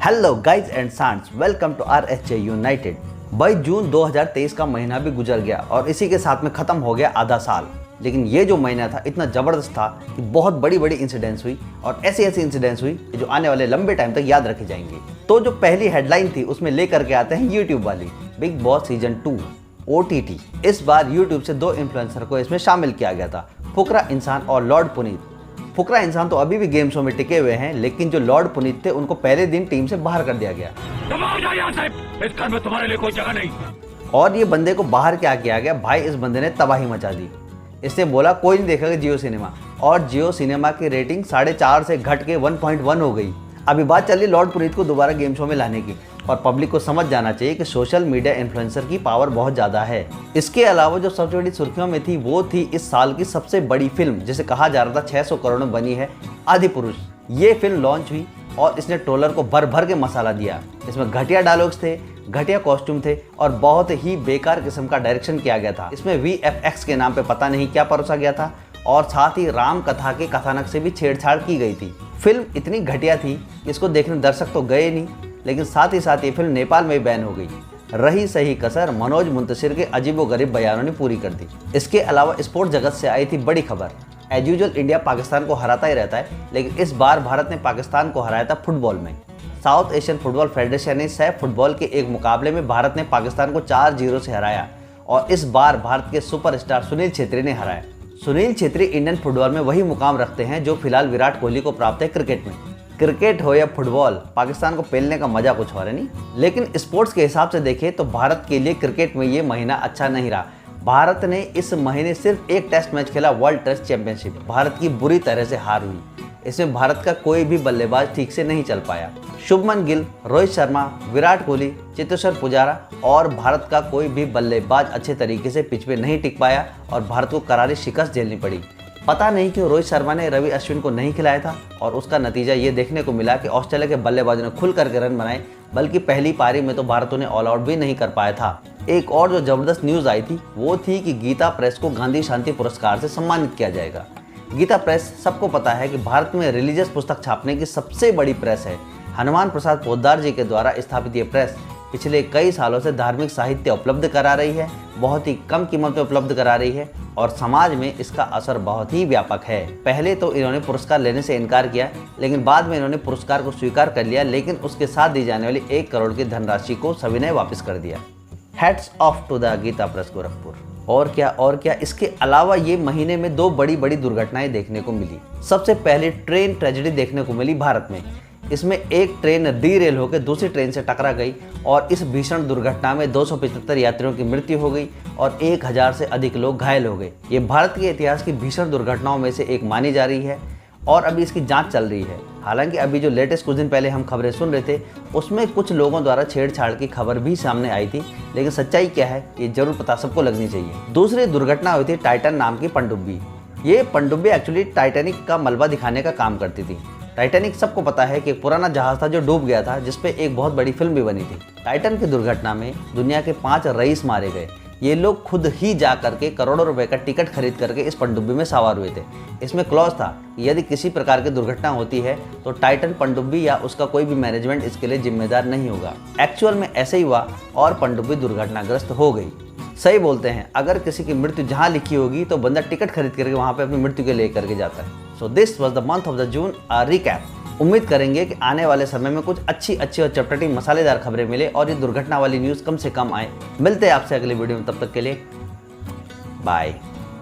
Hello guys and सांस, welcome to RHJ United. 22 जून 2023 का महीना भी गुजर गया और इसी के साथ में ख़त्म हो गया आधा साल। लेकिन ये जो महीना था इतना ज़बरदस्त था कि बहुत बड़ी बड़ी इंसिडेंट्स हुई और ऐसी इंसिडेंट्स हुई जो आने वाले लंबे टाइम तक याद रखी जाएंगी। तो जो पहली हेडलाइन थी उसमें लेकर के आते हैं यूट्यूब वाली, बिग बॉस सीजन 2 OTT। इस बार यूट्यूब से 2 इन्फ्लुएंसर को इसमें शामिल किया गया था, फुकरा इंसान और लॉर्ड पुनीत। फुकरा इंसान तो अभी भी गेम शो में टिके हुए हैं, लेकिन जो लॉर्ड पुनीत थे उनको पहले दिन टीम से बाहर कर दिया गया। इस घर में तुम्हारे लिए कोई जगह नहीं। और ये बंदे को बाहर क्या किया गया भाई, इस बंदे ने तबाही मचा दी। इसने बोला कोई नहीं देखेगा जियो सिनेमा, और जियो सिनेमा की रेटिंग 4.5 से घट के 1.1 हो गई। अभी बात चल रही लॉर्ड पुनीत को दोबारा गेम शो में लाने की, और पब्लिक को समझ जाना चाहिए कि सोशल मीडिया इन्फ्लुएंसर की पावर बहुत ज़्यादा है। इसके अलावा जो सबसे बड़ी सुर्खियों में थी वो थी इस साल की सबसे बड़ी फिल्म, जिसे कहा जा रहा था 600 करोड़ में बनी है, आदिपुरुष। ये फिल्म लॉन्च हुई और इसने ट्रोलर को भर भर के मसाला दिया। इसमें घटिया डायलॉग्स थे, घटिया कॉस्ट्यूम थे और बहुत ही बेकार किस्म का डायरेक्शन किया गया था। इसमें VFX के नाम पे पता नहीं क्या परोसा गया था, और साथ ही राम कथा के कथानक से भी छेड़छाड़ की गई थी। फिल्म इतनी घटिया थी कि इसको देखने दर्शक तो गए नहीं, लेकिन साथ ही साथ ये फिल्म नेपाल में बैन हो गई। रही सही कसर मनोज मुंतशिर के अजीबोगरीब बयानों ने पूरी कर दी। इसके अलावा स्पोर्ट्स जगत से आई थी बड़ी खबर। एज यूजुअल इंडिया पाकिस्तान को हराता ही रहता है, लेकिन इस बार भारत ने पाकिस्तान को हराया था फुटबॉल में। साउथ एशियन फुटबॉल फेडरेशन ने सैफ फुटबॉल के एक मुकाबले में भारत ने पाकिस्तान को 4-0 से हराया, और इस बार भारत के सुपरस्टार सुनील छेत्री ने हराया। सुनील छेत्री इंडियन फुटबॉल में वही मुकाम रखते हैं जो फिलहाल विराट कोहली को प्राप्त है क्रिकेट में। क्रिकेट हो या फुटबॉल, पाकिस्तान को पेलने का मजा कुछ और है नहीं। लेकिन स्पोर्ट्स के हिसाब से देखें तो भारत के लिए क्रिकेट में ये महीना अच्छा नहीं रहा। भारत ने इस महीने सिर्फ एक टेस्ट मैच खेला, वर्ल्ड टेस्ट चैंपियनशिप। भारत की बुरी तरह से हार हुई। इसमें भारत का कोई भी बल्लेबाज ठीक से नहीं चल पाया। शुभमन गिल, रोहित शर्मा, विराट कोहली, चेतेश्वर पुजारा और भारत का कोई भी बल्लेबाज अच्छे तरीके से पिच पे नहीं टिक पाया और भारत को करारी शिकस्त झेलनी पड़ी। पता नहीं क्यों रोहित शर्मा ने रवि अश्विन को नहीं खिलाया था, और उसका नतीजा ये देखने को मिला कि ऑस्ट्रेलिया के बल्लेबाजों ने खुल करके रन बनाए, बल्कि पहली पारी में तो भारत उन्हें ऑल आउट भी नहीं कर पाया था। एक और जो जबरदस्त न्यूज़ आई थी वो थी कि गीता प्रेस को गांधी शांति पुरस्कार से सम्मानित किया जाएगा। गीता प्रेस सबको पता है कि भारत में रिलीजियस पुस्तक छापने की सबसे बड़ी प्रेस है। हनुमान प्रसाद पोद्दार जी के द्वारा स्थापित ये प्रेस पिछले कई सालों से धार्मिक साहित्य उपलब्ध करा रही है, बहुत ही कम कीमत में उपलब्ध करा रही है, और समाज में इसका असर बहुत ही व्यापक है। पहले तो इन्होंने पुरस्कार लेने से इनकार किया, लेकिन बाद में इन्होंने पुरस्कार को स्वीकार कर लिया, लेकिन उसके साथ दी जाने वाली 1 करोड़ की धनराशि को सविनय वापस कर दिया। Hats off to the Gita Press Gorakhpur. और क्या, इसके अलावा ये महीने में 2 बड़ी दुर्घटनाएं देखने को मिली। सबसे पहले ट्रेन ट्रेजेडी देखने को मिली भारत में। इसमें एक ट्रेन डीरेल होकर दूसरी ट्रेन से टकरा गई, और इस भीषण दुर्घटना में 275 यात्रियों की मृत्यु हो गई और 1000 से अधिक लोग घायल हो गए। ये भारत के इतिहास की भीषण दुर्घटनाओं में से एक मानी जा रही है, और अभी इसकी जांच चल रही है। हालांकि अभी जो लेटेस्ट कुछ दिन पहले हम खबरें सुन रहे थे उसमें कुछ लोगों द्वारा छेड़छाड़ की खबर भी सामने आई थी, लेकिन सच्चाई क्या है ये जरूर पता सबको लगनी चाहिए। दूसरी दुर्घटना हुई थी टाइटन नाम की पनडुब्बी। ये पनडुब्बी एक्चुअली टाइटैनिक का मलबा दिखाने का काम करती थी। टाइटैनिक सबको पता है कि एक पुराना जहाज था जो डूब गया था, जिसपे एक बहुत बड़ी फिल्म भी बनी थी। टाइटन की दुर्घटना में दुनिया के 5 रईस मारे गए। ये लोग खुद ही जा करके करोड़ों रुपए का टिकट खरीद करके इस पनडुब्बी में सवार हुए थे। इसमें क्लॉज था कि यदि किसी प्रकार की दुर्घटना होती है तो टाइटन पनडुब्बी या उसका कोई भी मैनेजमेंट इसके लिए जिम्मेदार नहीं होगा। एक्चुअल में ऐसे ही हुआ और पनडुब्बी दुर्घटनाग्रस्त हो गई। सही बोलते हैं, अगर किसी की मृत्यु जहाँ लिखी होगी तो बंदा टिकट खरीद करके वहाँ पे अपनी मृत्यु के ले करके जाता है। So this was the month of the June recap. उम्मीद करेंगे कि आने वाले समय में कुछ अच्छी और चटपटी मसालेदार खबरें मिले और ये दुर्घटना वाली न्यूज़ कम से कम आए। मिलते हैं आपसे अगले वीडियो में, तब तक के लिए बाय।